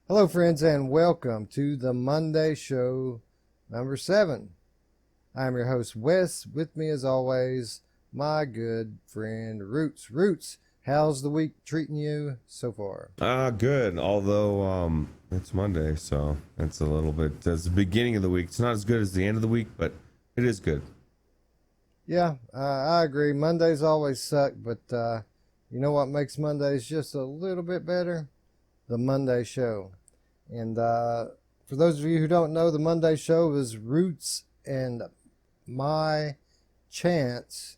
Hello, friends, and welcome to the Monday show number 7. I'm your host, Wes. With me, as always, my good friend, Ruuts. Ruuts, how's the week treating you so far? Good. Although it's Monday, so it's a little bit. It's the beginning of the week. It's not as good as the end of the week, but it is good. Yeah, I agree. Mondays always suck, but you know what makes Mondays just a little bit better? The Monday show. And for those of you who don't know, the Monday show is Ruuts and my chance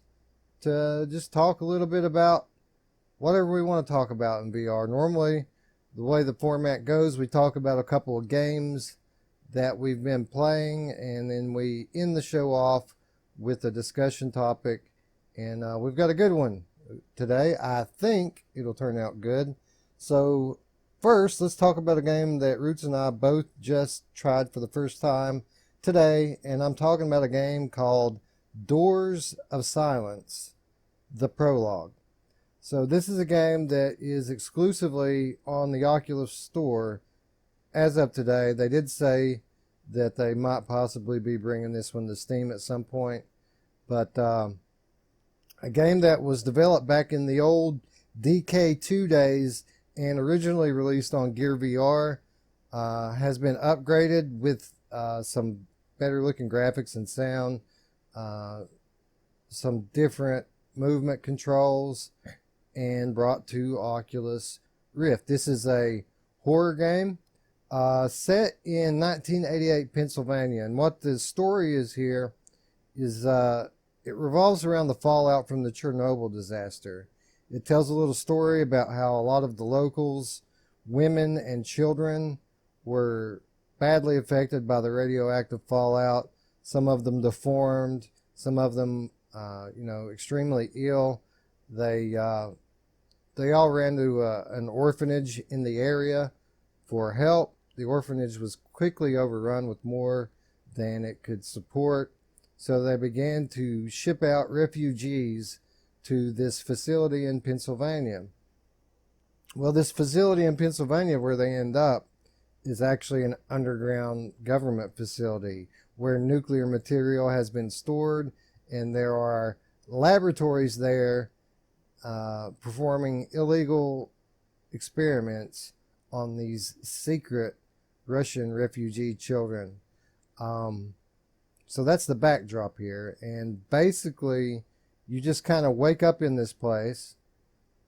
to just talk a little bit about whatever we want to talk about in VR. Normally, the way the format goes, we talk about a couple of games that we've been playing, and then we end the show off with a discussion topic. And we've got a good one today. I think it'll turn out good. So first, let's talk about a game that Ruuts and I both just tried for the first time today, and I'm talking about a game called Doors of Silence, the Prologue. So this is a game that is exclusively on the Oculus Store as of today. They did say that they might possibly be bringing this one to Steam at some point, but a game that was developed back in the old DK2 days and originally released on Gear VR, has been upgraded with some better looking graphics and sound, some different movement controls, and brought to Oculus Rift. This is a horror game set in 1988 Pennsylvania, and what the story is here is it revolves around the fallout from the Chernobyl disaster. It tells a little story about how a lot of the locals, women and children, were badly affected by the radioactive fallout. Some of them deformed, some of them, extremely ill. They all ran to an orphanage in the area for help. The orphanage was quickly overrun with more than it could support, so they began to ship out refugees to this facility in Pennsylvania. Well, this facility in Pennsylvania where they end up is actually an underground government facility where nuclear material has been stored, and there are laboratories there performing illegal experiments on these secret Russian refugee children. So that's the backdrop here, and basically you just kind of wake up in this place.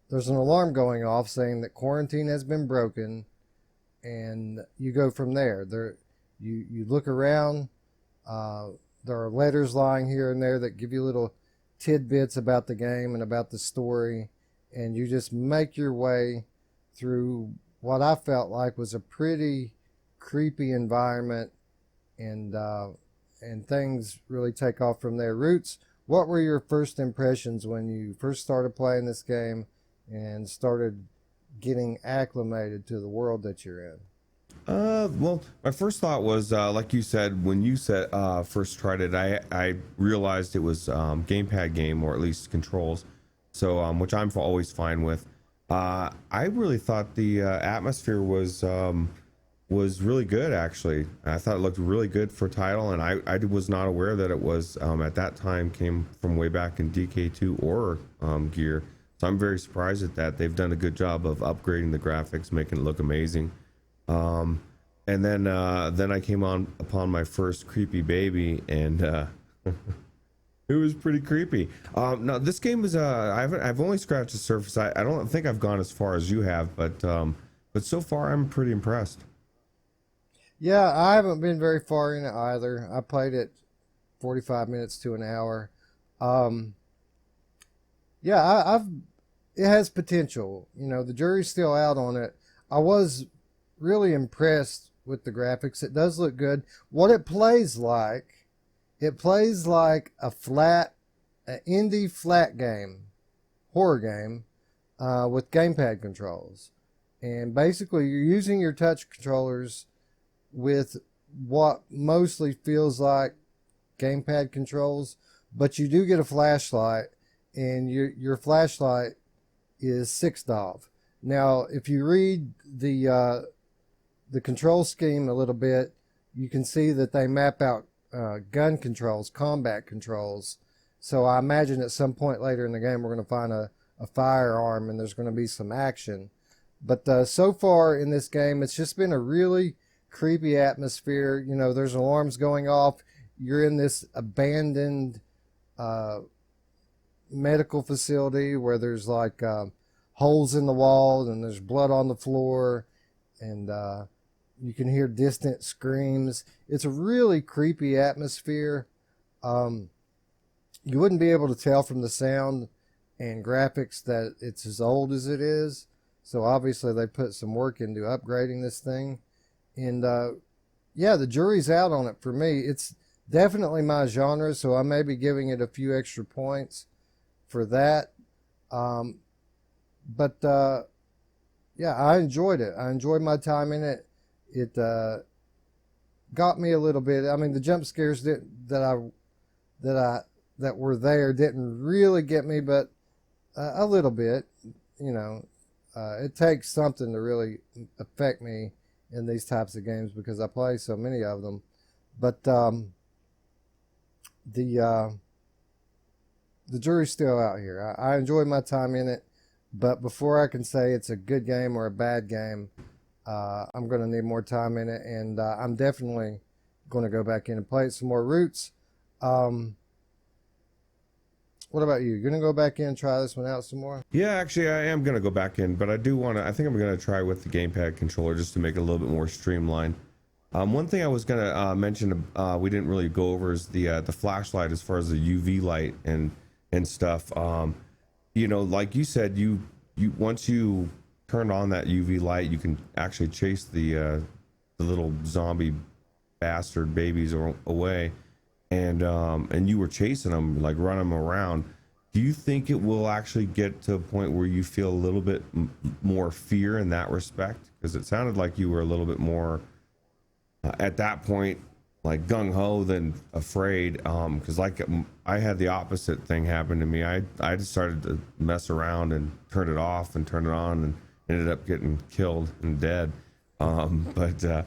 There's an alarm going off saying that quarantine has been broken, and you go from there. You look around. There are letters lying here and there that give you little tidbits about the game and about the story, and you just make your way through what I felt like was a pretty creepy environment, and things really take off from there. Ruuts, what were your first impressions when you first started playing this game and started getting acclimated to the world that you're in? Well, my first thought was, like you said, when you said first tried it, I realized it was gamepad game, or at least controls. So, which I'm always fine with. I really thought the atmosphere was really good, actually. I thought it looked really good for title, and I was not aware that it was at that time came from way back in DK2 or Gear. So I'm very surprised at that. They've done a good job of upgrading the graphics, making it look amazing. And then I came upon my first creepy baby, and it was pretty creepy. No, this game is I've only scratched the surface. I don't think I've gone as far as you have, but so far I'm pretty impressed. Yeah, I haven't been very far in it either. I played it 45 minutes to an hour. I've it has potential. The jury's still out on it. I was really impressed with the graphics. It does look good. What it plays like a flat, an indie flat game, horror game, with gamepad controls. And basically, you're using your touch controllers with what mostly feels like gamepad controls, but you do get a flashlight, and your flashlight is 6 DOV. Now, if you read the the control scheme a little bit, you can see that they map out gun controls, combat controls. So I imagine at some point later in the game we're going to find a firearm and there's going to be some action. But so far in this game, it's just been a really creepy atmosphere. You know, there's alarms going off. You're in this abandoned medical facility where there's like holes in the wall and there's blood on the floor, and you can hear distant screams. It's a really creepy atmosphere. You wouldn't be able to tell from the sound and graphics that it's as old as it is. So obviously they put some work into upgrading this thing. And yeah, the jury's out on it for me. It's definitely my genre, so I may be giving it a few extra points for that. But yeah, I enjoyed it. I enjoyed my time in it. It got me a little bit. I mean, the jump scares that were there didn't really get me, but a little bit. You know, it takes something to really affect me in these types of games because I play so many of them. But the jury's still out here. I enjoyed my time in it, but before I can say it's a good game or a bad game, I'm going to need more time in it, and I'm definitely going to go back in and play it some more. Ruuts, what about you? You're going to go back in and try this one out some more? Yeah, actually, I am going to go back in, but I do want to. I think I'm going to try with the gamepad controller just to make it a little bit more streamlined. One thing I was going to mention, we didn't really go over, is the flashlight as far as the UV light and stuff. You know, like you said, you once you turn on that UV light, you can actually chase the little zombie bastard babies away. And you were chasing them, like running them around. Do you think it will actually get to a point where you feel a little bit more fear in that respect? Because it sounded like you were a little bit more at that point, like gung-ho than afraid. Because like I had the opposite thing happen to me. I just started to mess around and turn it off and turn it on and ended up getting killed and dead. So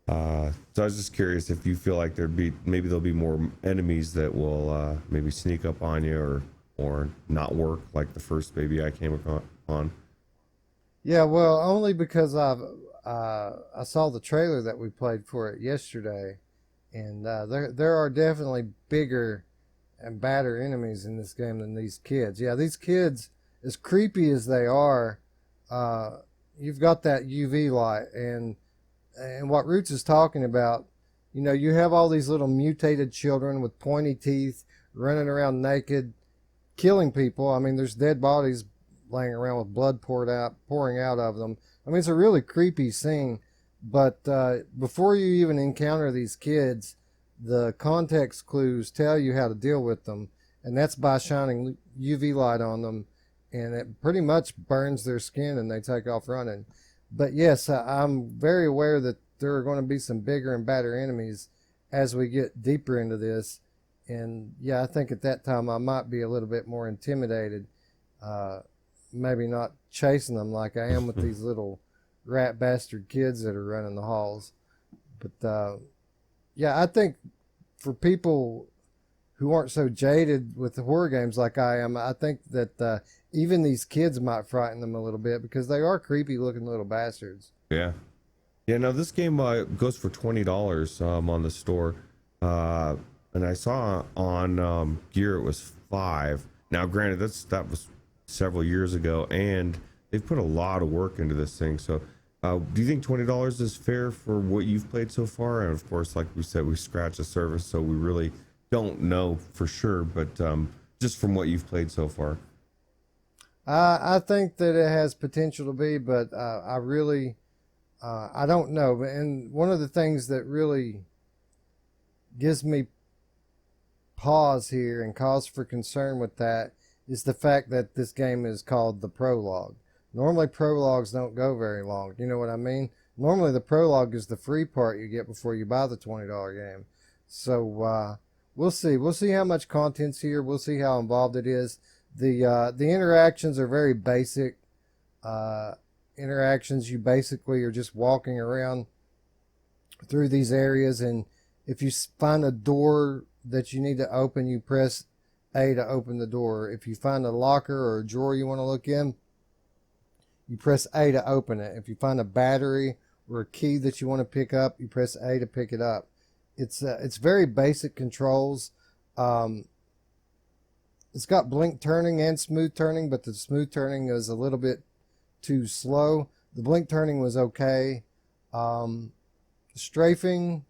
I was just curious if you feel like maybe there'll be more enemies that will maybe sneak up on you or not work like the first baby I came upon. Yeah, well, only because I saw the trailer that we played for it yesterday, and there are definitely bigger and badder enemies in this game than these kids. Yeah, these kids, as creepy as they are, you've got that UV light, and what Ruuts is talking about, you know, you have all these little mutated children with pointy teeth running around naked, killing people. I mean, there's dead bodies laying around with blood pouring out of them. I mean, it's a really creepy scene. But before you even encounter these kids, the context clues tell you how to deal with them, and that's by shining UV light on them, and it pretty much burns their skin and they take off running. But yes, I'm very aware that there are going to be some bigger and badder enemies as we get deeper into this. And yeah, I think at that time I might be a little bit more intimidated. Maybe not chasing them like I am with these little rat bastard kids that are running the halls. But yeah, I think for people who aren't so jaded with the horror games like I am, I think that even these kids might frighten them a little bit because they are creepy looking little bastards. Yeah. Yeah, no, this game goes for $20 on the store. And I saw on Gear it was $5. Now, granted, that was several years ago, and they've put a lot of work into this thing. So do you think $20 is fair for what you've played so far? And of course, like we said, we scratched the surface, so we really don't know for sure, but just from what you've played so far. I think that it has potential to be, but I really, I don't know. And one of the things that really gives me pause here and cause for concern with that is the fact that this game is called the Prologue. Normally prologues don't go very long. You know what I mean? Normally the prologue is the free part you get before you buy the $20 game. So we'll see. We'll see how much content's here. We'll see how involved it is. The interactions are very basic interactions. You basically are just walking around through these areas, and if you find a door that you need to open, you press A to open the door. If you find a locker or a drawer you want to look in, you press A to open it. If you find a battery or a key that you want to pick up, you press A to pick it up. It's very basic controls. It's got blink turning and smooth turning, but the smooth turning is a little bit too slow. The blink turning was okay. Strafing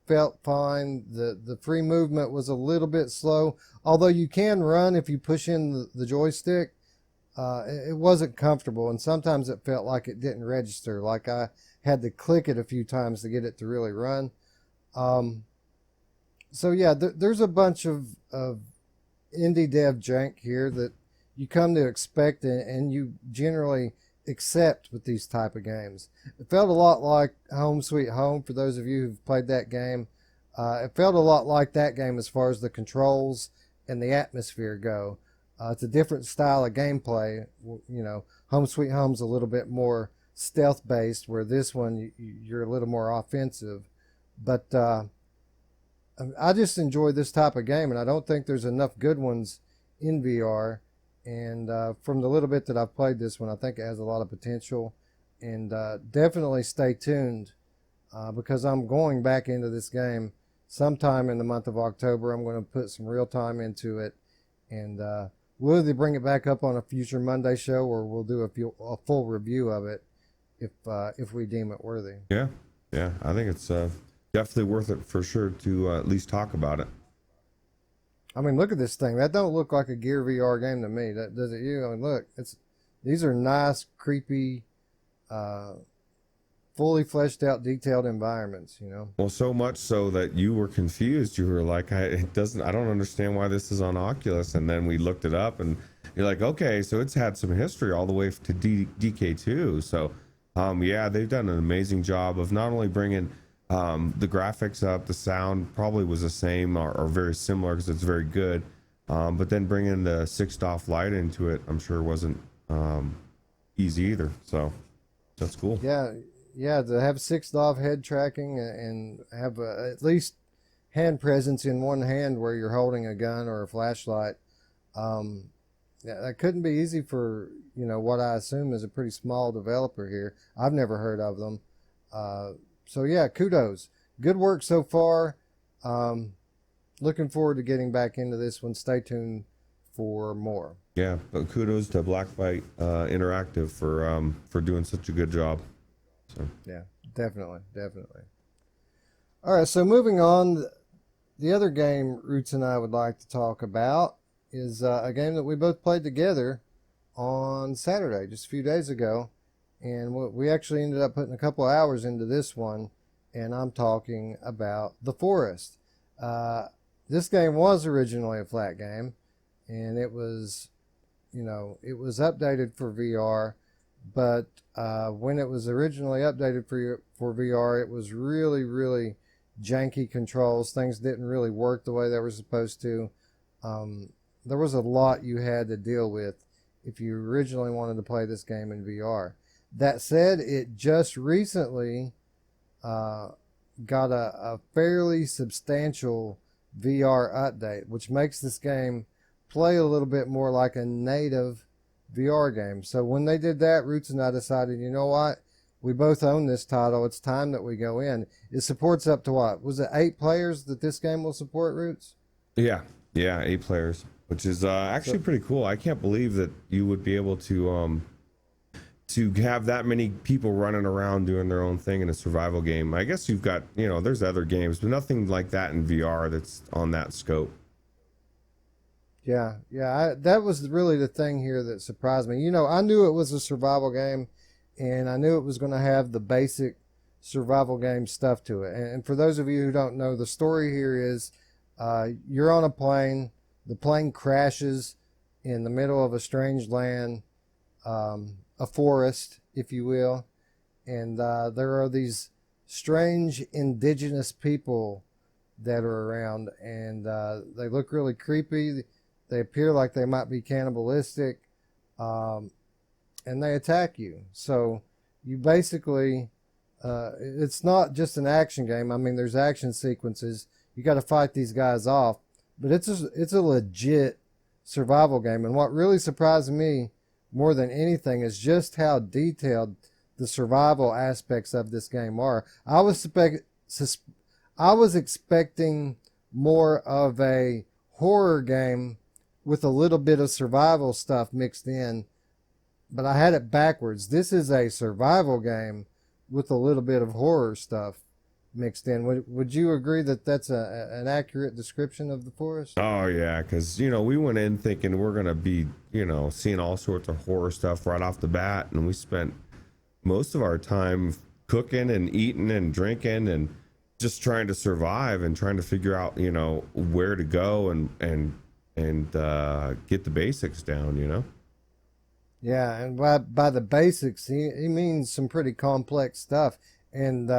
felt fine. The free movement was a little bit slow, although you can run if you push in the joystick. It wasn't comfortable, and sometimes it felt like it didn't register, like I had to click it a few times to get it to really run. So yeah, there's a bunch of indie dev jank here that you come to expect, and you generally accept with these type of games. It felt a lot like Home Sweet Home for those of you who've played that game. It felt a lot like that game as far as the controls and the atmosphere go. It's a different style of gameplay. You know, Home Sweet Home's a little bit more stealth based, where this one you're a little more offensive. But I just enjoy this type of game, and I don't think there's enough good ones in VR. And from the little bit that I've played this one, I think it has a lot of potential. And definitely stay tuned because I'm going back into this game sometime in the month of October. I'm going to put some real time into it, and we'll either bring it back up on a future Monday show, or we'll do a full review of it if we deem it worthy. Yeah, I think it's definitely worth it for sure to at least talk about it. I mean, look at this thing. That don't look like a Gear VR game to me. That does it you? I mean, look, these are nice, creepy, fully fleshed out, detailed environments, you know. Well, so much so that you were confused. You were like, I don't understand why this is on Oculus. And then we looked it up, and you're like, okay, so it's had some history all the way to DK2. So, yeah, they've done an amazing job of not only bringing the graphics up, the sound probably was the same or very similar because it's very good. But then bringing the 6DoF light into it, I'm sure wasn't easy either. So that's cool. Yeah, to have 6DoF head tracking and have at least hand presence in one hand where you're holding a gun or a flashlight. That couldn't be easy for, you know, what I assume is a pretty small developer here. I've never heard of them. So yeah, kudos. Good work so far. Looking forward to getting back into this one. Stay tuned for more. Yeah, but kudos to Blackbite Interactive for doing such a good job. So yeah, definitely. All right, so moving on, the other game Ruuts and I would like to talk about is a game that we both played together on Saturday, just a few days ago. And we actually ended up putting a couple of hours into this one, and I'm talking about The Forest. This game was originally a flat game, and it was updated for VR, but when it was originally updated for VR, it was really, really janky controls. Things didn't really work the way they were supposed to. There was a lot you had to deal with if you originally wanted to play this game in VR. That said, it just recently got a fairly substantial VR update, which makes this game play a little bit more like a native VR game. So when they did that, Ruuts and I decided, you know what? We both own this title. It's time that we go in. It supports up to what? Was it 8 players that this game will support, Ruuts? Yeah, 8 players, which is actually pretty cool. I can't believe that you would be able to have that many people running around doing their own thing in a survival game. I guess you've got, there's other games, but nothing like that in VR that's on that scope. Yeah, that was really the thing here that surprised me. I knew it was a survival game, and I knew it was going to have the basic survival game stuff to it. And for those of you who don't know, the story here is you're on a plane. The plane crashes in the middle of a strange land, a forest, if you will, and there are these strange indigenous people that are around, and they look really creepy. They appear like they might be cannibalistic, and they attack you. So you basically It's not just an action game. I mean, there's action sequences. You got to fight these guys off, but it's a legit survival game. And what really surprised me more than anything is just how detailed the survival aspects of this game are. I was expecting more of a horror game with a little bit of survival stuff mixed in, but I had it backwards. This is a survival game with a little bit of horror stuff mixed in. Would you agree that that's an accurate description of the forest? Oh yeah, because we went in thinking we're gonna be seeing all sorts of horror stuff right off the bat, and we spent most of our time cooking and eating and drinking and just trying to survive and trying to figure out where to go and get the basics down. Yeah, and by the basics, he means some pretty complex stuff, and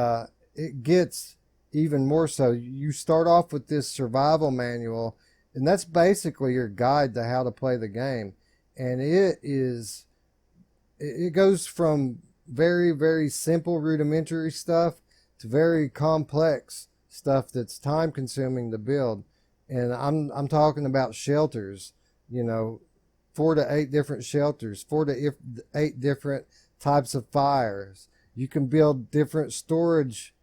it gets even more so. You start off with this survival manual, and that's basically your guide to how to play the game, and it goes from very, very simple rudimentary stuff to very complex stuff that's time consuming to build. And I'm talking about shelters, 4 to 8 different shelters, 4 to 8 different types of fires. You can build different storage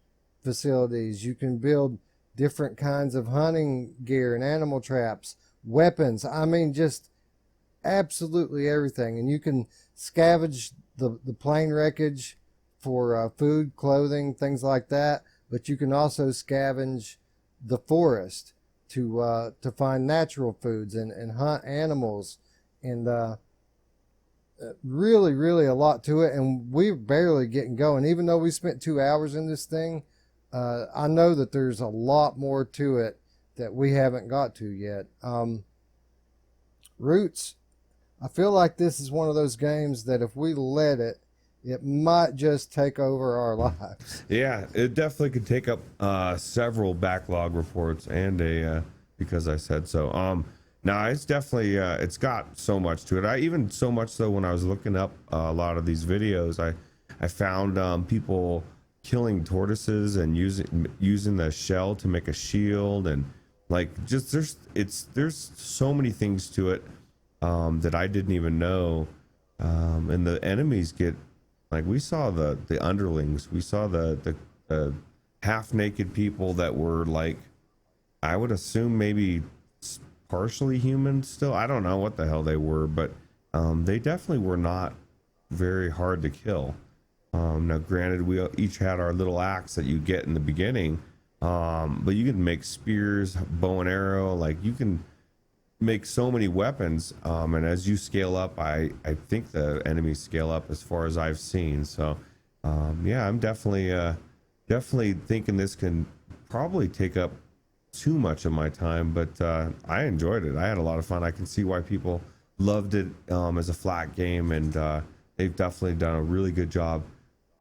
facilities. You can build different kinds of hunting gear and animal traps, weapons. I mean, just absolutely everything. And you can scavenge the plane wreckage for food, clothing, things like that. But you can also scavenge the forest to find natural foods and hunt animals. And really, really a lot to it. And we're barely getting going. Even though we spent 2 hours in this thing, I know that there's a lot more to it that we haven't got to yet. Ruuts, I feel like this is one of those games that if we let it, it might just take over our lives. Yeah, it definitely could take up several backlog reports and because I said so. No, it's definitely it's got so much to it. Even so much so when I was looking up a lot of these videos, I found people killing tortoises and using the shell to make a shield, and just there's so many things to it that I didn't even know. And the enemies get we saw the underlings, we saw the half naked people that were I would assume maybe partially human still. I don't know what the hell they were, but they definitely were not very hard to kill. Now granted, we each had our little axe that you get in the beginning, but you can make spears, bow and arrow, you can make so many weapons, and as you scale up, I think the enemies scale up as far as I've seen. So yeah, I'm definitely thinking this can probably take up too much of my time, but I enjoyed it. I had a lot of fun. I can see why people loved it as a flat game, and they've definitely done a really good job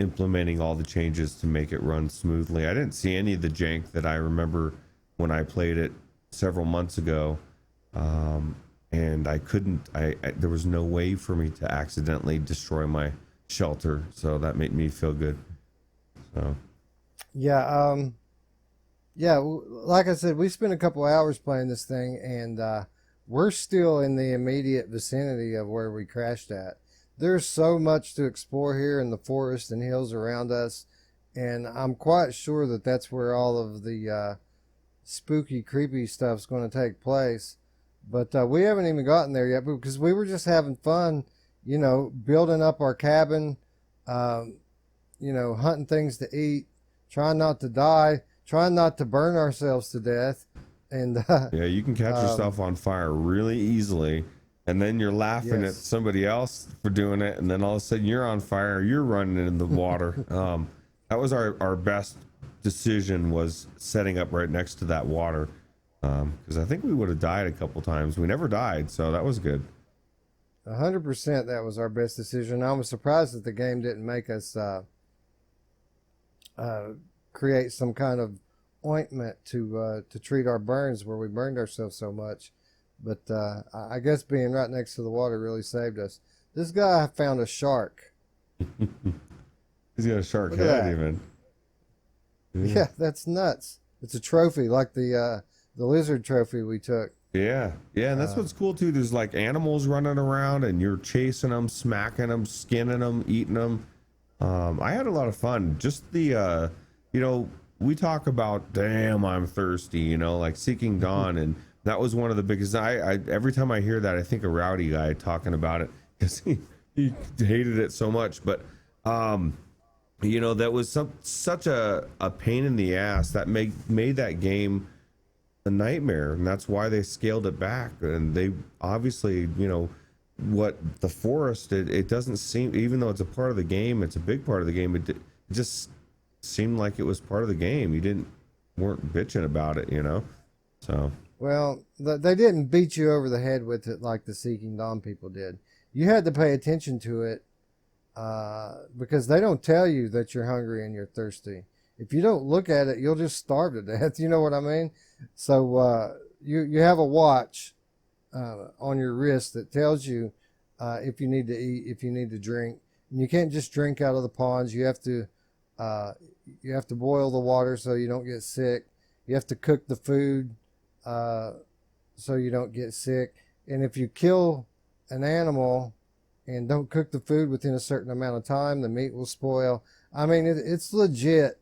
implementing all the changes to make it run smoothly. I didn't see any of the jank that I remember when I played it several months ago, and there was no way for me to accidentally destroy my shelter, so that made me feel good. So yeah, like I said, we spent a couple hours playing this thing, and we're still in the immediate vicinity of where we crashed at. There's so much to explore here in the forest and hills around us, and I'm quite sure that that's where all of the spooky, creepy stuff's going to take place. But we haven't even gotten there yet because we were just having fun, building up our cabin, hunting things to eat, trying not to die, trying not to burn ourselves to death. And yeah, you can catch yourself on fire really easily, and then you're laughing at somebody else for doing it, and then all of a sudden you're on fire, you're running in the water. That was our best decision, was setting up right next to that water, because I think we would have died a couple times. We never died, so that was good. 100%, that was our best decision. I was surprised that the game didn't make us create some kind of ointment to treat our burns where we burned ourselves so much. But I guess being right next to the water really saved us. This guy found a shark. He's got a shark Look at head that. even. Yeah, that's nuts. It's a trophy, like the lizard trophy we took. Yeah, yeah, and that's Uh, what's cool too. There's like animals running around, and you're chasing them, smacking them, skinning them, eating them. I had a lot of fun. Just the, you know, we talk about, damn, I'm thirsty, you know, like Seeking Dawn, and that was one of the biggest. I every time I hear that, I think a Rowdy guy talking about it because he hated it so much. But, you know, that was such a pain in the ass that made that game a nightmare, and that's why they scaled it back. And they obviously, you know, what the forest, it doesn't seem, even though it's a part of the game, it's a big part of the game, it just seemed like it was part of the game. You weren't bitching about it, you know. So well, they didn't beat you over the head with it like the Seeking Dawn people did. You had to pay attention to it because they don't tell you that you're hungry and you're thirsty. If you don't look at it, you'll just starve to death. You know what I mean? So you have a watch on your wrist that tells you if you need to eat, if you need to drink. And you can't just drink out of the ponds. You have to boil the water so you don't get sick. You have to cook the food so you don't get sick. And if you kill an animal and don't cook the food within a certain amount of time, the meat will spoil. I mean, it's legit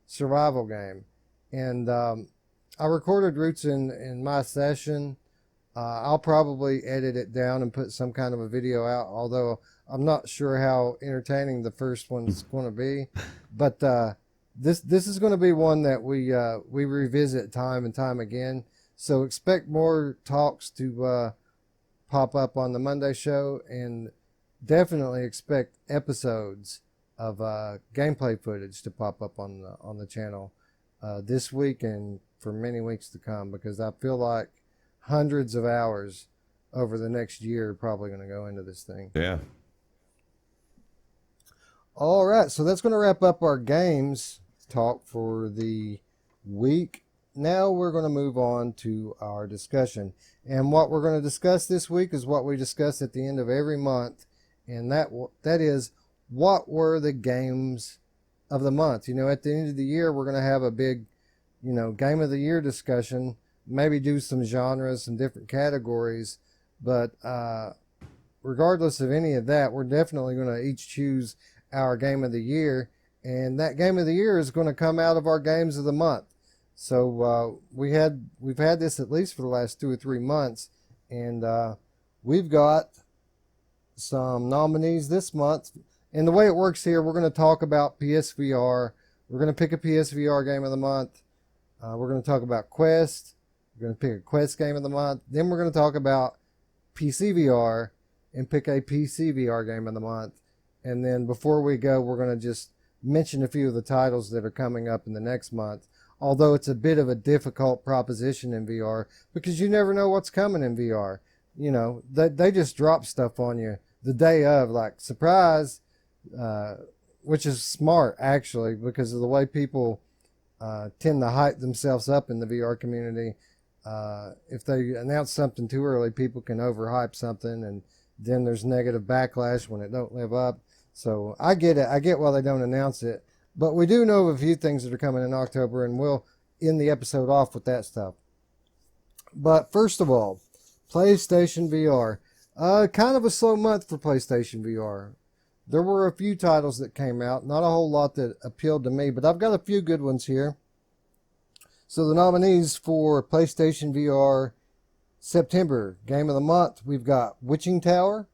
survival game. And I recorded Ruuts in my session. I'll probably edit it down and put some kind of a video out, although I'm not sure how entertaining the first one's going to be. But this is going to be one that we revisit time and time again. So expect more talks to pop up on the Monday show, and definitely expect episodes of gameplay footage to pop up on the channel this week and for many weeks to come, because I feel like hundreds of hours over the next year are probably going to go into this thing. yeah. All right, so that's going to wrap up our games talk for the week. Now we're going to move on to our discussion. And what we're going to discuss this week is what we discuss at the end of every month, and that is, what were the games of the month? You know, at the end of the year, we're going to have a big, you know, game of the year discussion, maybe do some genres and different categories. But regardless of any of that, we're definitely going to each choose our game of the year. And that game of the year is going to come out of our games of the month. So we've had this at least for the last 2 or 3 months. And we've got some nominees this month. And the way it works here, we're going to talk about PSVR. We're going to pick a PSVR game of the month. We're going to talk about Quest. We're going to pick a Quest game of the month. Then we're going to talk about PCVR and pick a PCVR game of the month. And then before we go, we're going to just mention a few of the titles that are coming up in the next month. Although it's a bit of a difficult proposition in VR because you never know what's coming in VR. You know, they just drop stuff on you the day of, like, surprise, which is smart, actually, because of the way people tend to hype themselves up in the VR community. If they announce something too early, people can overhype something, and then there's negative backlash when it don't live up. So I get it. I get why they don't announce it. But we do know of a few things that are coming in October, and we'll end the episode off with that stuff. But first of all, PlayStation VR. Kind of a slow month for PlayStation VR. There were a few titles that came out, not a whole lot that appealed to me, but I've got a few good ones here. So the nominees for PlayStation VR September Game of the Month, we've got Witching Tower.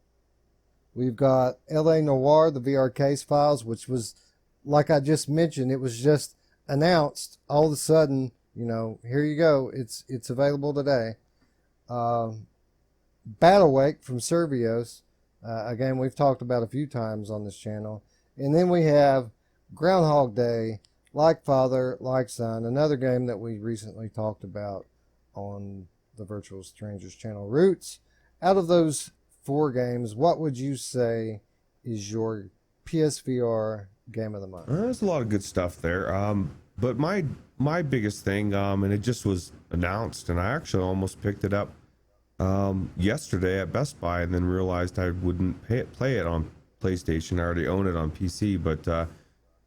We've got LA Noire, the VR case files, which was, like I just mentioned, it was just announced all of a sudden, you know, here you go, it's available today. Battlewake from Servios, a game we've talked about a few times on this channel. And then we have Groundhog Day, Like Father, Like Son, another game that we recently talked about on the Virtual Strangers channel. Ruuts, out of those 4 games, what would you say is your PSVR game of the month? There's a lot of good stuff there. But my biggest thing, and it just was announced, and I actually almost picked it up yesterday at Best Buy, and then realized I wouldn't play it on PlayStation. I already own it on PC, but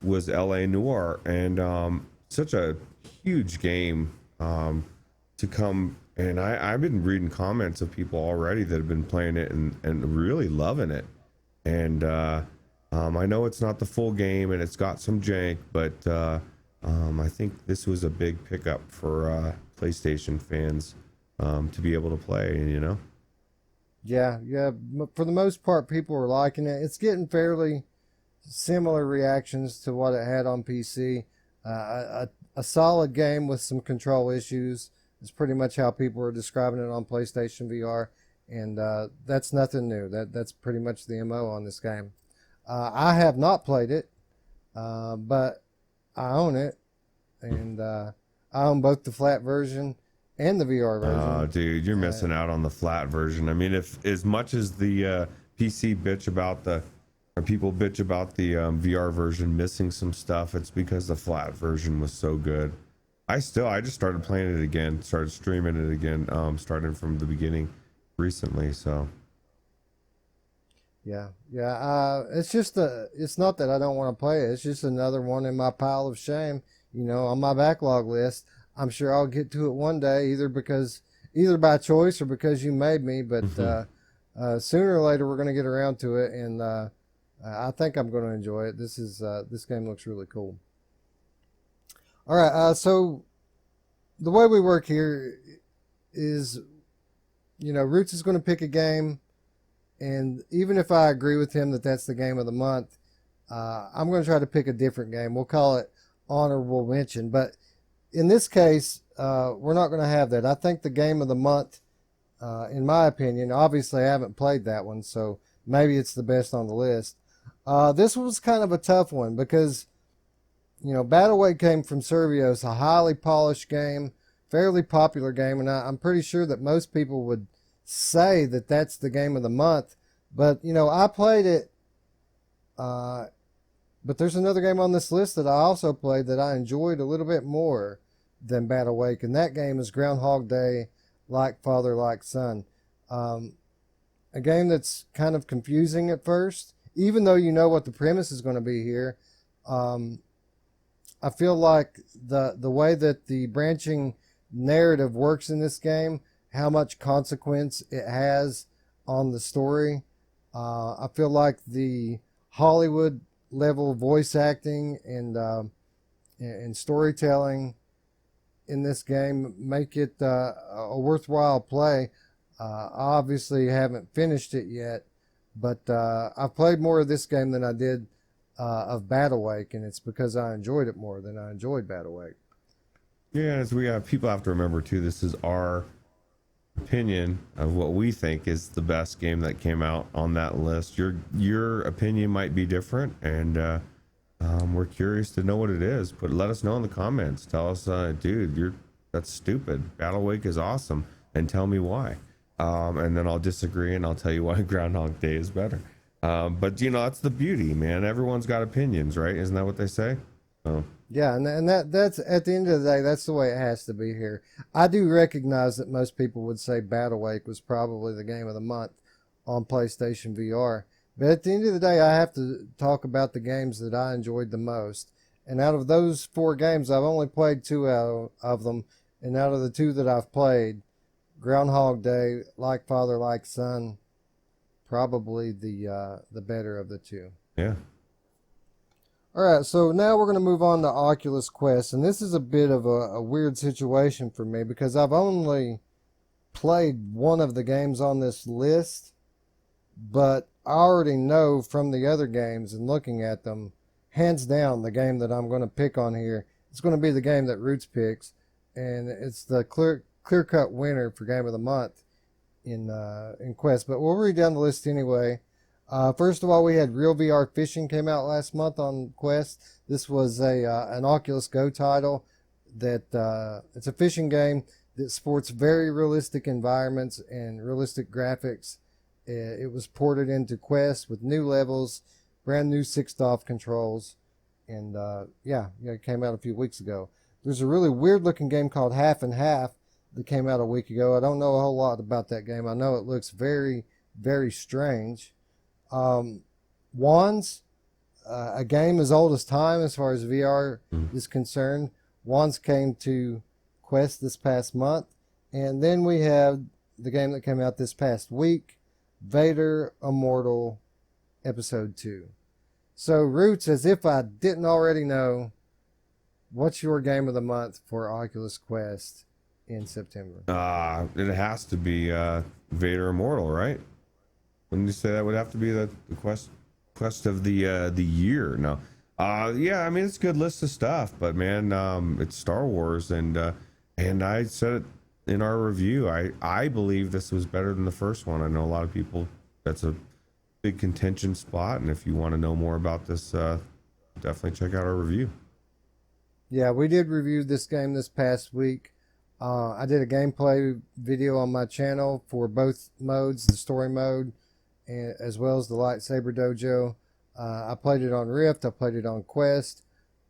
was LA Noire, and such a huge game to come. And I've been reading comments of people already that have been playing it and really loving it. And I know it's not the full game and it's got some jank, but I think this was a big pickup for PlayStation fans to be able to play, you know? Yeah, for the most part, people are liking it. It's getting fairly similar reactions to what it had on PC. A solid game with some control issues is pretty much how people are describing it on PlayStation VR, and that's nothing new. That's pretty much the MO on this game. I have not played it, but I own it, and I own both the flat version and the VR version. Oh, dude, you're missing out on the flat version. I mean, if as much as the PC bitch about or people bitch about the VR version missing some stuff, it's because the flat version was so good. I just started playing it again, started streaming it again, starting from the beginning recently. So yeah. It's not that I don't want to play it. It's just another one in my pile of shame, on my backlog list. I'm sure I'll get to it one day, either by choice or because you made me. But sooner or later, we're going to get around to it, and I think I'm going to enjoy it. This game looks really cool. All right, so the way we work here is, Ruuts is going to pick a game, and even if I agree with him that that's the game of the month, I'm going to try to pick a different game. We'll call it honorable mention, but in this case, we're not going to have that. I think the game of the month, in my opinion, obviously I haven't played that one, so maybe it's the best on the list. This was kind of a tough one because, Battlewake came from Survios, a highly polished game, fairly popular game, and I'm pretty sure that most people would say that that's the game of the month. But, I played it, but there's another game on this list that I also played that I enjoyed a little bit more than Battlewake, and that game is Groundhog Day, Like Father, Like Son. A game that's kind of confusing at first, even though you know what the premise is going to be here. I feel like the way that the branching narrative works in this game, how much consequence it has on the story. I feel like the Hollywood level voice acting and storytelling in this game make it a worthwhile play. I obviously haven't finished it yet, but I've played more of this game than I did of Battlewake, and it's because I enjoyed it more than I enjoyed Battlewake. yeah, as people have to remember too, this is our opinion of what we think is the best game that came out on that list. Your opinion might be different, and we're curious to know what it is. But let us know in the comments. Tell us, dude, that's stupid. Battlewake is awesome, and tell me why. And then I'll disagree, and I'll tell you why Groundhog Day is better. But that's the beauty, man. Everyone's got opinions, right? Isn't that what they say? Oh. Yeah, and that's at the end of the day, that's the way it has to be here. I do recognize that most people would say Battlewake was probably the game of the month on PlayStation VR. But at the end of the day, I have to talk about the games that I enjoyed the most. And out of those 4 games, I've only played 2 of them. And out of the 2 that I've played, Groundhog Day, Like Father, Like Son, probably the better of the 2. Yeah. All right, so now we're going to move on to Oculus Quest, and this is a bit of a weird situation for me because I've only played one of the games on this list, but I already know from the other games and looking at them, hands down, the game that I'm going to pick on here, it's going to be the game that Ruuts picks, and it's the clear-cut winner for Game of the Month in Quest. But we'll read down the list anyway. First of all, we had Real VR Fishing came out last month on Quest. This was an Oculus Go title that it's a fishing game that sports very realistic environments and realistic graphics. It was ported into Quest with new levels, brand new 6-DoF controls, and it came out a few weeks ago. There's a really weird looking game called Half and Half that came out a week ago. I don't know a whole lot about that game. I know it looks very, very strange. Wands, a game as old as time as far as VR is concerned. Once came to Quest this past month, and then we have the game that came out this past week, Vader Immortal Episode 2. So, Ruuts, as if I didn't already know, what's your game of the month for Oculus Quest in September? It has to be Vader Immortal, right? Wouldn't you say that would have to be the quest of the year? No. Yeah, I mean, it's a good list of stuff, but man, it's Star Wars, and I said it in our review. I believe this was better than the first one. I know a lot of people, that's a big contention spot, and if you want to know more about this, definitely check out our review. Yeah, we did review this game this past week. I did a gameplay video on my channel for both modes, the story mode, as well as the lightsaber dojo. I played it on Rift. I played it on Quest.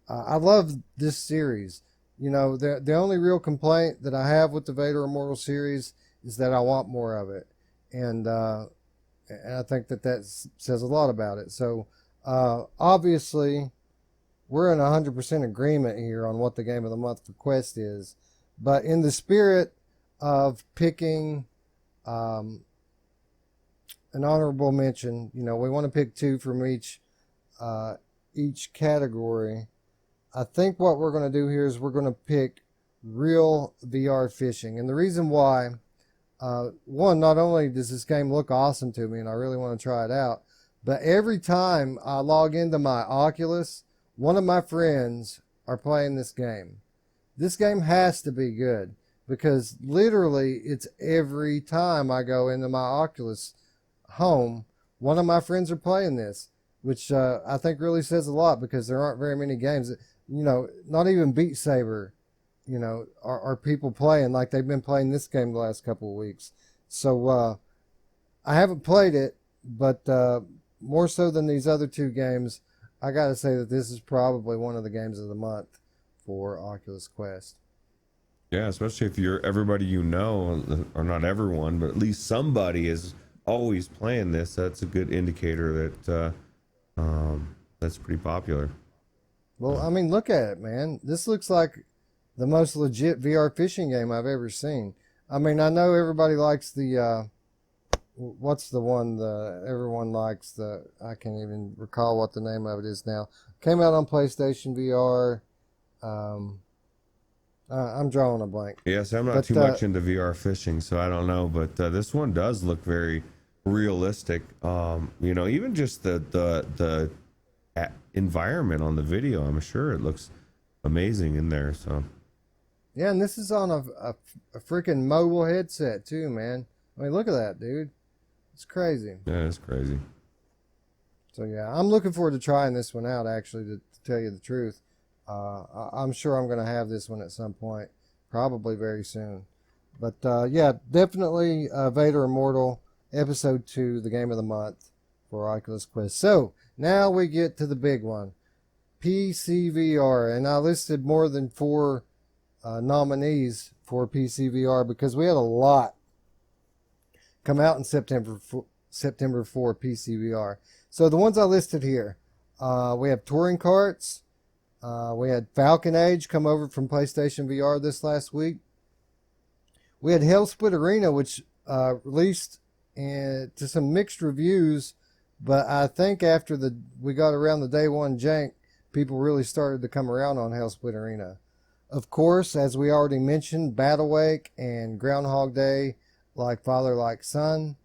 I love this series. You know, the only real complaint that I have with the Vader Immortal series is that I want more of it, and I think that says a lot about it. So obviously, we're in 100% agreement here on what the game of the month for Quest is. But in the spirit of picking an honorable mention, you know, we want to pick 2 from each category. I think what we're going to do here is we're going to pick real VR fishing. And the reason why, one, not only does this game look awesome to me and I really want to try it out, but every time I log into my Oculus, one of my friends are playing this game. This game has to be good because literally it's every time I go into my Oculus home, one of my friends are playing this, which I think really says a lot because there aren't very many games that, you know, not even Beat Saber, you know, are people playing like they've been playing this game the last couple of weeks. So I haven't played it, but more so than these other 2 games, I got to say that this is probably one of the games of the month for Oculus Quest. Yeah, especially if you're everybody you know, or not everyone, but at least somebody is always playing this. That's a good indicator that that's pretty popular. Well, I mean, look at it, man. This looks like the most legit VR fishing game I've ever seen. I mean, I know everybody likes the what's the one everyone likes, I can't even recall what the name of it is now. Came out on PlayStation VR. I'm drawing a blank. Yes, I'm not too much into VR fishing, so I don't know, but this one does look very realistic. You know, even just the environment on the video, I'm sure it looks amazing in there. So yeah, and this is on a freaking mobile headset too, man. I mean, look at that, dude. It's crazy. Yeah, it's crazy. So yeah, I'm looking forward to trying this one out, actually, to tell you the truth. I'm sure I'm going to have this one at some point, probably very soon. But yeah, definitely Vader Immortal Episode 2, the game of the month for Oculus Quest. So now we get to the big one, PC VR. And I listed more than 4 nominees for PC VR because we had a lot come out in September for PC VR. So the ones I listed here, we have touring carts. We had Falcon Age come over from PlayStation VR this last week. We had Hellsplit Arena, which released to some mixed reviews, but I think after we got around the day one jank, people really started to come around on Hellsplit Arena. Of course, as we already mentioned, Battlewake and Groundhog Day, Like Father, Like Son.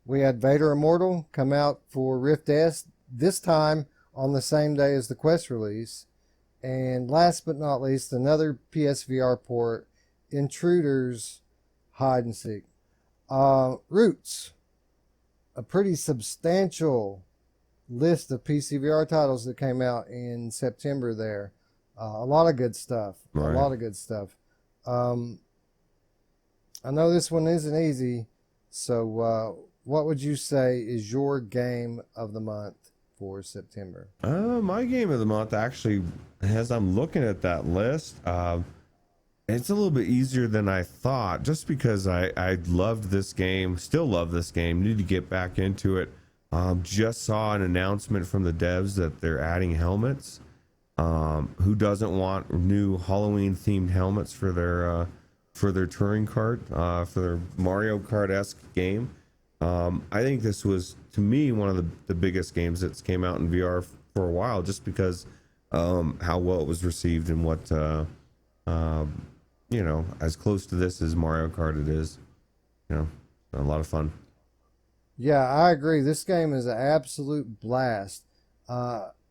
We had Vader Immortal come out for Rift S, this time on the same day as the Quest release. And last but not least, another PSVR port, Intruders Hide and Seek. Ruuts, a pretty substantial list of PCVR titles that came out in September there. A lot of good stuff. Right. A lot of good stuff. I know this one isn't easy, so what would you say is your game of the month for September? My game of the month, actually, as I'm looking at that list, it's a little bit easier than I thought, just because I loved this game, still love this game, need to get back into it. Just saw an announcement from the devs that they're adding helmets. Who doesn't want new Halloween themed helmets for their touring kart, for their Mario Kart-esque game? I think this was, to me, one of the biggest games that's came out in VR for a while, just because how well it was received and what as close to this as Mario Kart it is. A lot of fun. Yeah, I agree. This game is an absolute blast.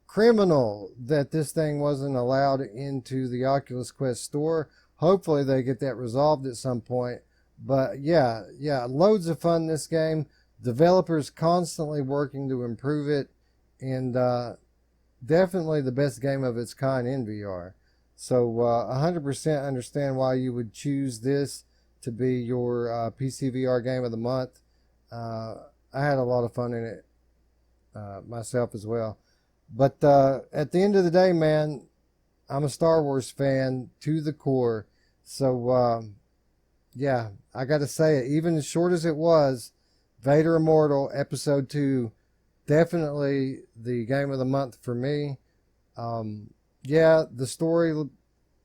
Criminal that this thing wasn't allowed into the Oculus Quest store. Hopefully they get that resolved at some point. But yeah, loads of fun this game. Developers constantly working to improve it, and definitely the best game of its kind in VR. So 100% understand why you would choose this to be your PC VR game of the month. I had a lot of fun in it myself as well. But at the end of the day, man, I'm a Star Wars fan to the core. So yeah, I got to say it. Even as short as it was, Vader Immortal Episode 2, definitely the game of the month for me. Yeah, the story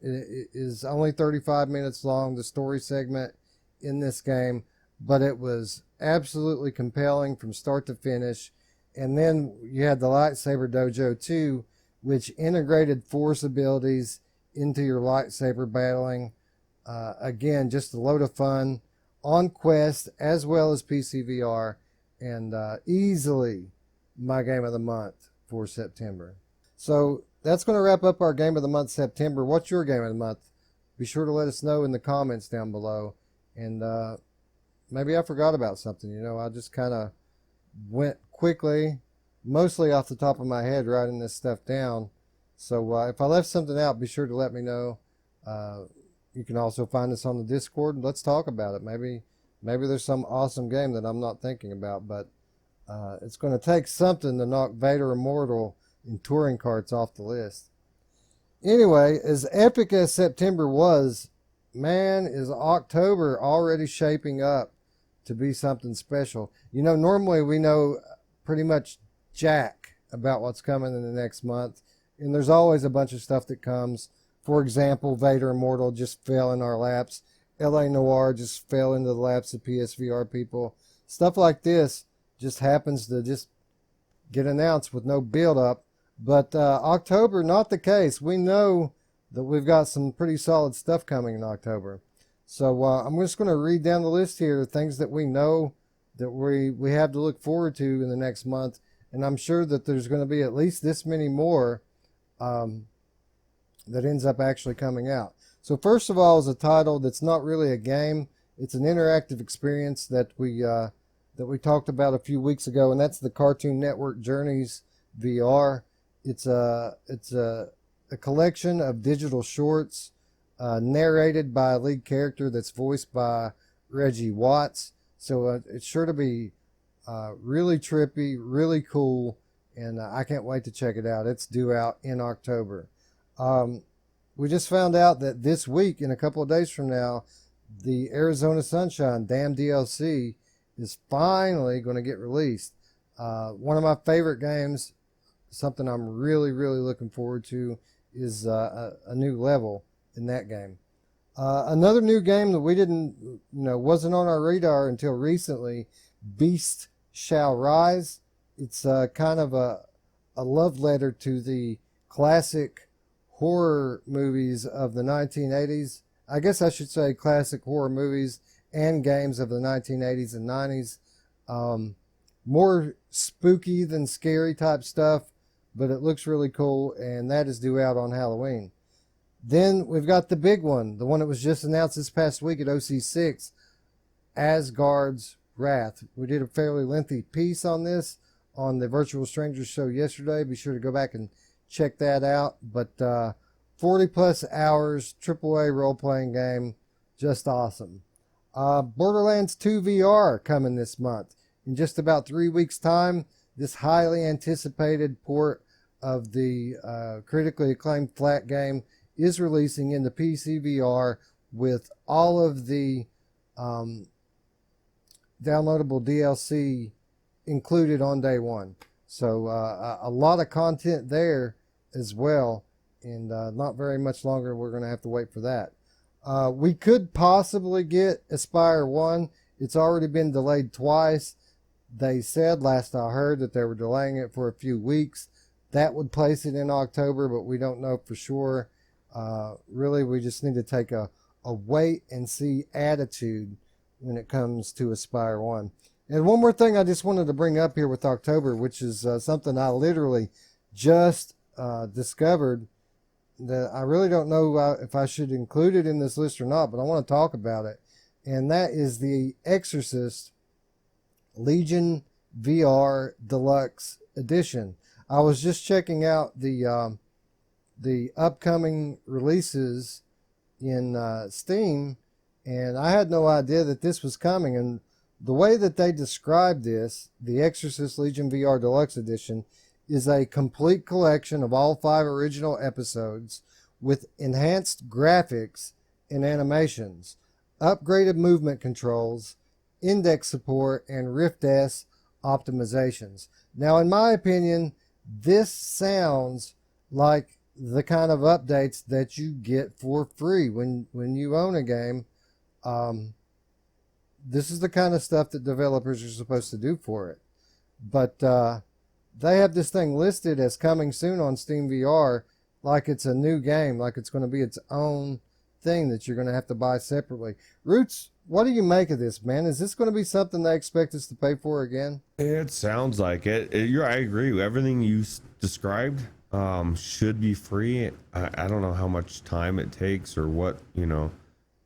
is only 35 minutes long, the story segment in this game, but it was absolutely compelling from start to finish. And then you had the Lightsaber Dojo 2, which integrated Force abilities into your lightsaber battling. Again, just a load of fun on Quest as well as PC VR, and easily my game of the month for September. So that's going to wrap up our game of the month, September. What's your game of the month? Be sure to let us know in the comments down below. And maybe I forgot about something. I just kind of went quickly, mostly off the top of my head, writing this stuff down. So if I left something out, be sure to let me know. You can also find us on the Discord, and let's talk about it. Maybe there's some awesome game that I'm not thinking about, but it's going to take something to knock Vader Immortal and touring carts off the list. Anyway, as epic as September was, man, is October already shaping up to be something special. Normally we know pretty much jack about what's coming in the next month, and there's always a bunch of stuff that comes. For example, Vader Immortal just fell in our laps. LA Noire just fell into the laps of PSVR people. Stuff like this just happens to just get announced with no build up. But October, not the case. We know that we've got some pretty solid stuff coming in October. So I'm just going to read down the list here of things that we know that we have to look forward to in the next month. And I'm sure that there's going to be at least this many more that ends up actually coming out. So first of all is a title that's not really a game. It's an interactive experience that we talked about a few weeks ago, and that's the Cartoon Network Journeys VR. It's a collection of digital shorts narrated by a lead character that's voiced by Reggie Watts. So it's sure to be really trippy, really cool, and I can't wait to check it out. It's due out in October. We just found out that this week, in a couple of days from now, the Arizona Sunshine Damn DLC is finally going to get released. One of my favorite games, something I'm really, really looking forward to, is a new level in that game. Another new game that we didn't, wasn't on our radar until recently, Beast Shall Rise. It's kind of a love letter to the classic horror movies of the 1980s. I guess I should say classic horror movies and games of the 1980s and 90s. More spooky than scary type stuff, but it looks really cool, and that is due out on Halloween. Then we've got the big one, the one that was just announced this past week at OC6, Asgard's Wrath. We did a fairly lengthy piece on this on the Virtual Strangers show yesterday. Be sure to go back and check that out. But 40 plus hours, AAA role-playing game, just awesome. Borderlands 2 VR coming this month. In just about 3 weeks' time, this highly anticipated port of the critically acclaimed flat game is releasing into PC VR with all of the downloadable DLC included on day one. So a lot of content there as well, and not very much longer. We're going to have to wait for that. We could possibly get Aspire 1. It's already been delayed twice. They said, last I heard, that they were delaying it for a few weeks. That would place it in October, but we don't know for sure. Really, we just need to take a wait and see attitude when it comes to Aspire 1. And one more thing I just wanted to bring up here with October, which is something I literally just discovered that I really don't know if I should include it in this list or not, but I want to talk about it. And that is the Exorcist Legion VR Deluxe Edition. I was just checking out the upcoming releases in Steam, and I had no idea that this was coming. And the way that they describe this, the Exorcist Legion VR Deluxe Edition, is a complete collection of all 5 original episodes with enhanced graphics and animations, upgraded movement controls, index support, and Rift S optimizations. Now, in my opinion, this sounds like the kind of updates that you get for free when you own a game. This is the kind of stuff that developers are supposed to do for it. But they have this thing listed as coming soon on Steam VR, like it's a new game, like it's going to be its own thing that you're going to have to buy separately. Roots, what do you make of this, man? Is this going to be something they expect us to pay for again? It sounds like it. I agree. Everything you described should be free. I don't know how much time it takes or what,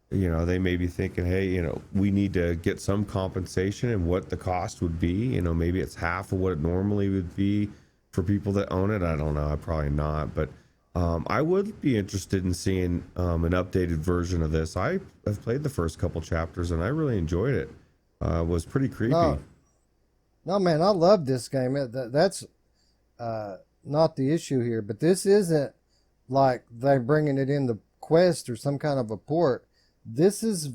they may be thinking, hey, we need to get some compensation and what the cost would be. Maybe it's half of what it normally would be for people that own it. I don't know. Probably not. But I would be interested in seeing an updated version of this. I have played the first couple chapters and I really enjoyed it. It was pretty creepy. No, man, I love this game. That's not the issue here. But this isn't like they're bringing it in the Quest or some kind of a port. This is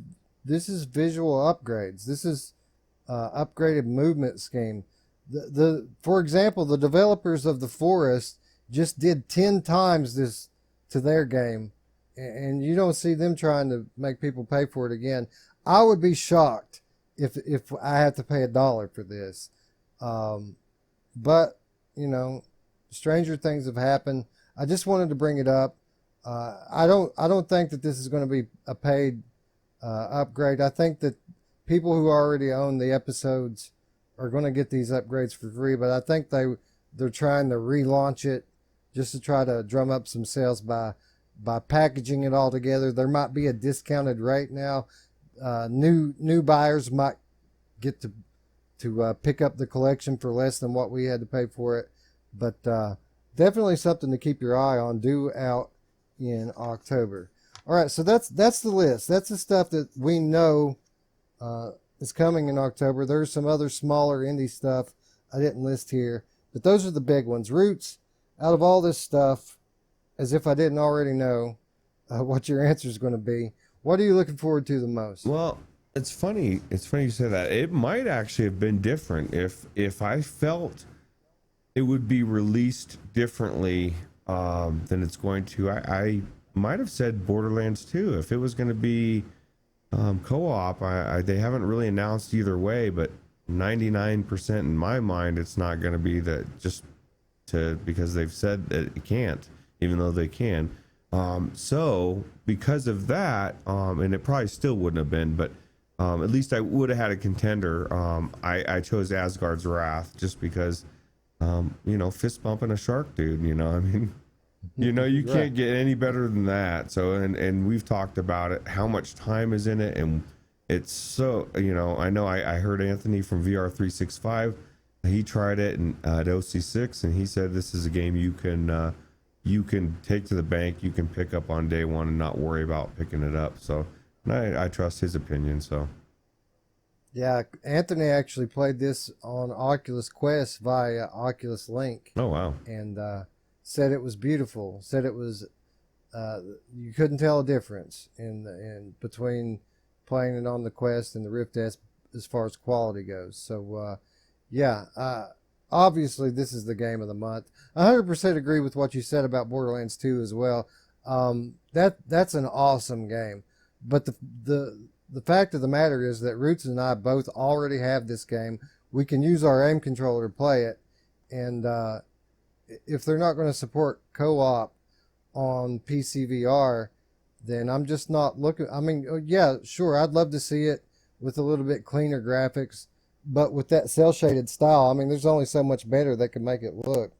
visual upgrades. This is upgraded movement scheme. For example, the developers of The Forest just did 10 times this to their game, and you don't see them trying to make people pay for it again. I would be shocked if I had to pay $1 for this. But stranger things have happened. I just wanted to bring it up. I don't think that this is going to be a paid upgrade. I think that people who already own the episodes are going to get these upgrades for free, but I think they're trying to relaunch it just to try to drum up some sales by packaging it all together. There might be a discounted rate now. New buyers might get to pick up the collection for less than what we had to pay for it, but definitely something to keep your eye on. Due out in October. All right, so that's the list. That's the stuff that we know is coming in October. There's some other smaller indie stuff I didn't list here, but those are the big ones. Roots, out of all this stuff, as if I didn't already know what your answer is going to be, what are you looking forward to the most? Well, it's funny. It's funny you say that. It might actually have been different if I felt it would be released differently than it's going to. I might have said Borderlands 2 if it was going to be co-op. They haven't really announced either way, but 99% in my mind it's not going to be that, because they've said that it can't, even though they can. So because of that, and it probably still wouldn't have been, but at least I would have had a contender. I chose Asgard's Wrath just because fist bumping a shark dude, I mean, you can't get any better than that. So, and we've talked about it, how much time is in it. And it's so, I know I heard Anthony from VR 365, he tried it at OC6 and he said, this is a game you can take to the bank, you can pick up on day one and not worry about picking it up. So I trust his opinion. So. Yeah, Anthony actually played this on Oculus Quest via Oculus Link. Oh, wow. And said it was beautiful. Said it was, you couldn't tell a difference in between playing it on the Quest and the Rift S as far as quality goes. So, Yeah, obviously this is the game of the month. 100% agree with what you said about Borderlands 2 as well. That's an awesome game. But the fact of the matter is that Ruuts and I both already have this game. We can use our aim controller to play it, and if they're not going to support co-op on PC VR, then I'm just not looking. I mean, yeah, sure, I'd love to see it with a little bit cleaner graphics, but with that cell shaded style, I mean, there's only so much better that can make it look.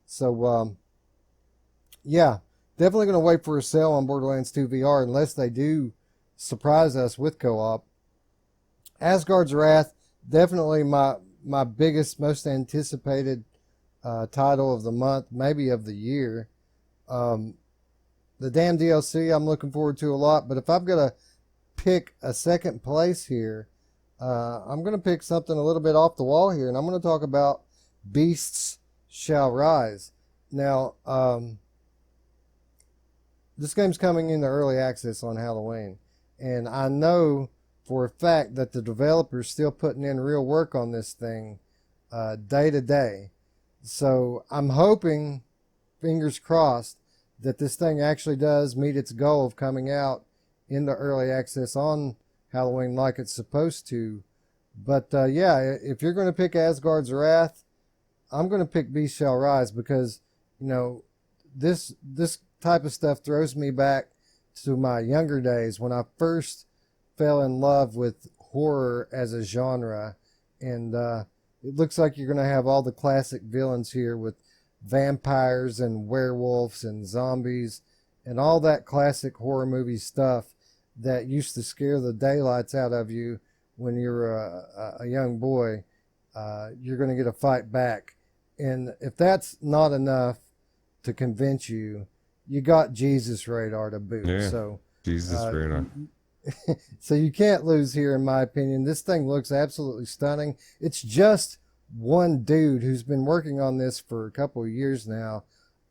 So, yeah, definitely going to wait for a sale on Borderlands 2 VR unless they do surprise us with co-op. Asgard's Wrath, definitely my biggest, most anticipated title of the month, maybe of the year. The damn DLC I'm looking forward to a lot, but if I've got to pick a second place here, I'm going to pick something a little bit off the wall here, and I'm going to talk about Beasts Shall Rise. Now, this game's coming into early access on Halloween, and I know for a fact that the developer's still putting in real work on this thing day to day. So I'm hoping, fingers crossed, that this thing actually does meet its goal of coming out into early access on Halloween like it's supposed to. But yeah, if you're going to pick Asgard's Wrath, I'm going to pick Beast Shall Rise because, you know, this type of stuff throws me back to my younger days when I first fell in love with horror as a genre. And it looks like you're going to have all the classic villains here with vampires and werewolves and zombies and all that classic horror movie stuff that used to scare the daylights out of you when you were a young boy. You're going to get a fight back. And if that's not enough to convince you, you got Jesus Radar to boot. Yeah, so Jesus Radar. so you can't lose here, in my opinion. This thing looks absolutely stunning. It's just one dude who's been working on this for a couple of years now.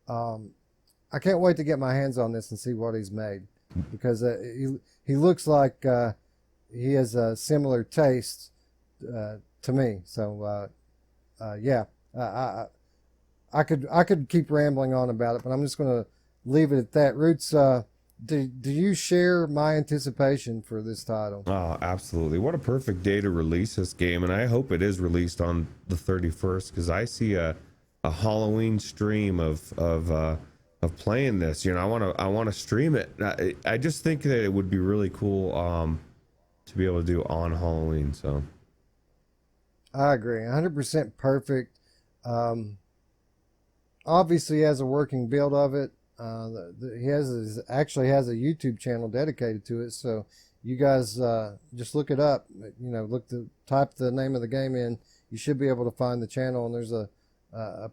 I can't wait to get my hands on this and see what he's made, because he looks like he has a similar taste to me. So yeah, I could keep rambling on about it, but I'm just going to leave it at that. Roots, do you share my anticipation for this title? Oh, absolutely. What a perfect day to release this game. And I hope it is released on the 31st, because I see a Halloween stream of playing this. You know, I want to stream it. I just think that it would be really cool to be able to do on Halloween. So I agree. 100% perfect. Obviously, he has a working build of it. He actually has a YouTube channel dedicated to it. So you guys just look it up. You know, type the name of the game in. You should be able to find the channel, and there's a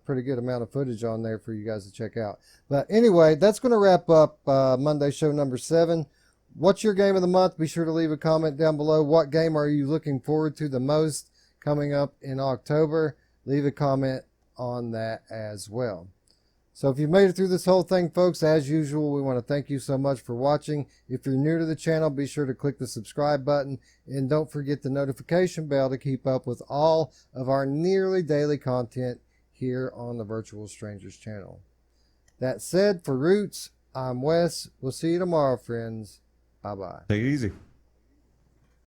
pretty good amount of footage on there for you guys to check out. But anyway, that's going to wrap up Monday show number 7. What's your game of the month? Be sure to leave a comment down below. What game are you looking forward to the most coming up in October? Leave a comment on that as well. So if you've made it through this whole thing, folks, as usual, we want to thank you so much for watching. If you're new to the channel, be sure to click the subscribe button, and don't forget the notification bell to keep up with all of our nearly daily content here on the Virtual Strangers channel. That said, for Roots, I'm Wes. We'll see you tomorrow, friends. Bye-bye. take it easy.